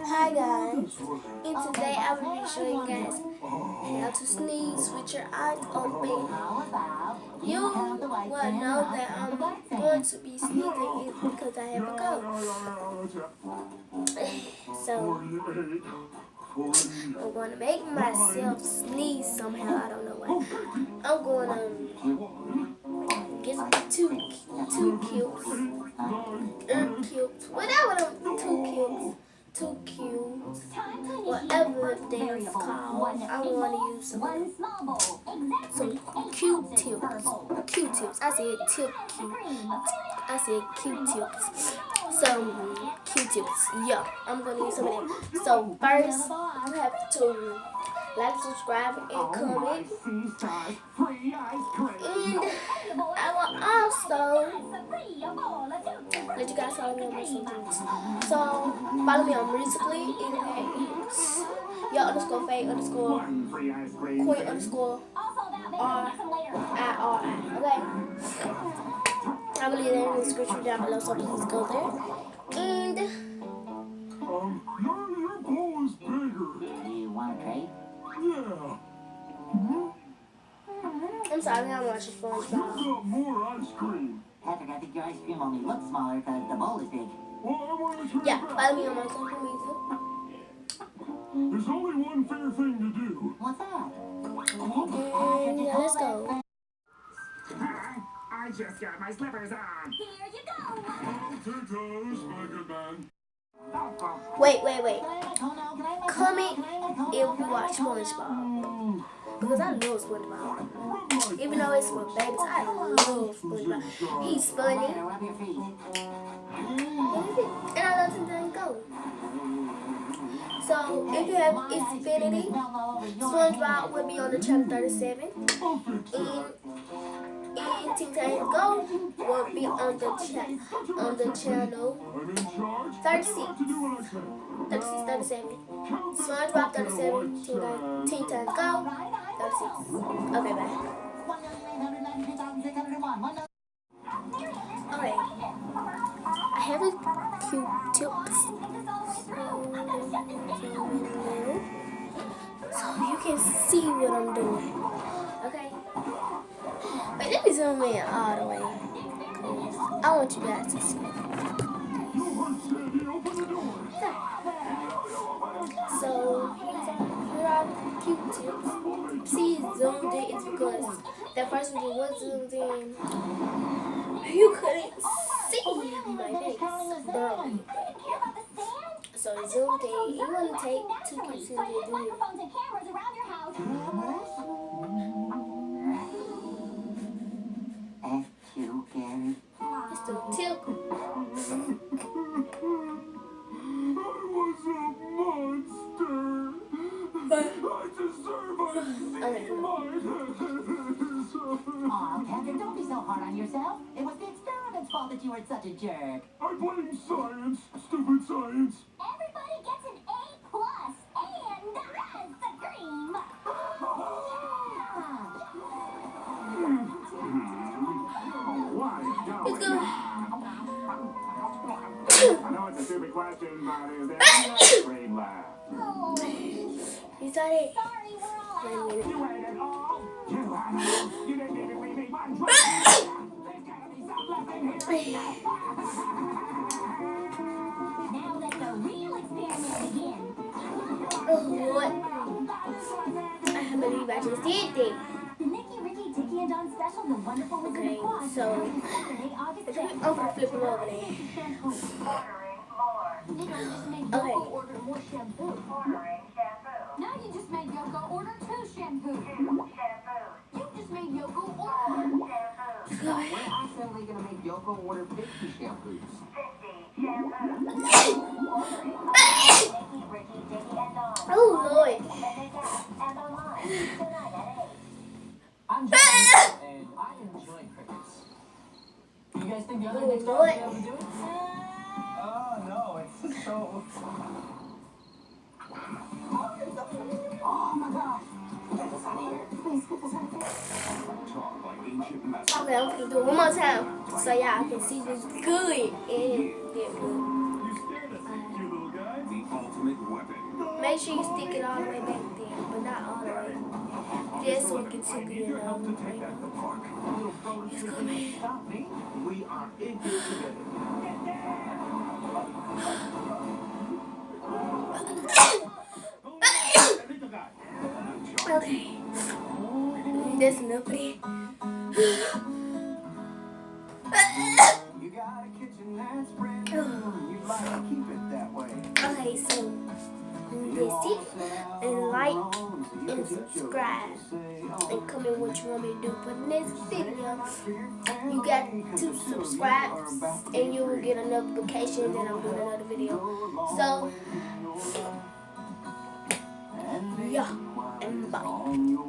Hi guys, and today I will be showing you guys how to sneeze with your eyes open. You will know that I'm going to be sneezing is because I have a cold. So I'm going to make myself sneeze somehow. I don't know why. I'm going to get two cubes, whatever them two cubes, whatever they're called. I want to use some Q-tips. I said Q-tips. Some Q-tips. Yeah, I'm gonna use some of them. So first, you have to like, subscribe, and comment. And I will also let you guys follow me on my socials. So follow me on Musically, and that is yo_Faye_Queen_R_I_R_I. Okay. I will leave that in the description down below, so please go there. And your bowl is bigger. Do you want a trade? Yeah. I'm sorry, I'm watching SpongeBob. You've got more ice cream. Patrick, I think your ice cream only looks smaller because the bowl is big. Well, I want to try Yeah, that. follow me on my social media. There's only one fair thing to do. What's that? And yeah, let's go. I just got my slippers on. Here you go. Potatoes, my good man. Wait. Comment If you watch SpongeBob. Because I love SpongeBob. Even though it's for babies, I love SpongeBob. He's funny. Rub your feet. And I love to let go. So if you have Xfinity, SpongeBob will be on the channel 37. And Teen Titans Go will be on the channel I'm in charge. 36. To do what I can. 36, 37. SpongeBob 37, Teen Titans Go 36. Okay, bye. Okay. I have a cute tips. So you can see what I'm doing. Okay. Wait, let me zoom in all the way. I want you guys to see. So here are the Q-tips. See, zoomed in is because that first one was zoomed in. You couldn't see my face. Barely. So zoomed in. You want to take two Q-tips and do it. F2, Gary. It's the tip. I was a monster. I deserve a Okay. Aw, Patrick, don't be so hard on yourself. It was the experiment's fault that you were such a jerk. I blame science. Stupid science. Everybody gets an A+, and that's the cream. It's good. I know it's a stupid question, but is there any green left? You started. Sorry, we're all out. You ate it all. You didn't even leave me one drop. There's gotta be some left in here. Now let the real experiment begin. Oh, what? I can't believe I just did that. Nicky, Ricky, Tiki, and Don special, The Wonderful Wizard Okay, of Oz. so Saturday, August 5th. I'm gonna flip him over there. Nico just made Okay. Yoko order more shampoo. Now you just made Yoko order 2 shampoos. You just made Yoko order. We're accidentally gonna make Yoko order 50 shampoos. Oh, Lord. I'm John, and I enjoy crickets. You guys think the other next door will be able to do it? Oh no, it's so. Oh my gosh! Get us out of here. Please get us out of here. Okay, I'm gonna do it one more time so y'all can see this good and get good. You scared us, you little guy. The ultimate weapon. Make sure you stick it all the way back there, but not all the way. Just so it can tickle Need your your help to nose. take that to the park. Little fellas He's sure coming. didn't stop me. We are in here together. That little guy. Okay. That's enough of that. You got a kitchen that's brand new. You'd like to keep it that way. Okay, so that's it. And like and subscribe. And comment what you want me to do for the next video. You got to subscribe and you will get a notification that I'm doing another video. So yeah, and bye.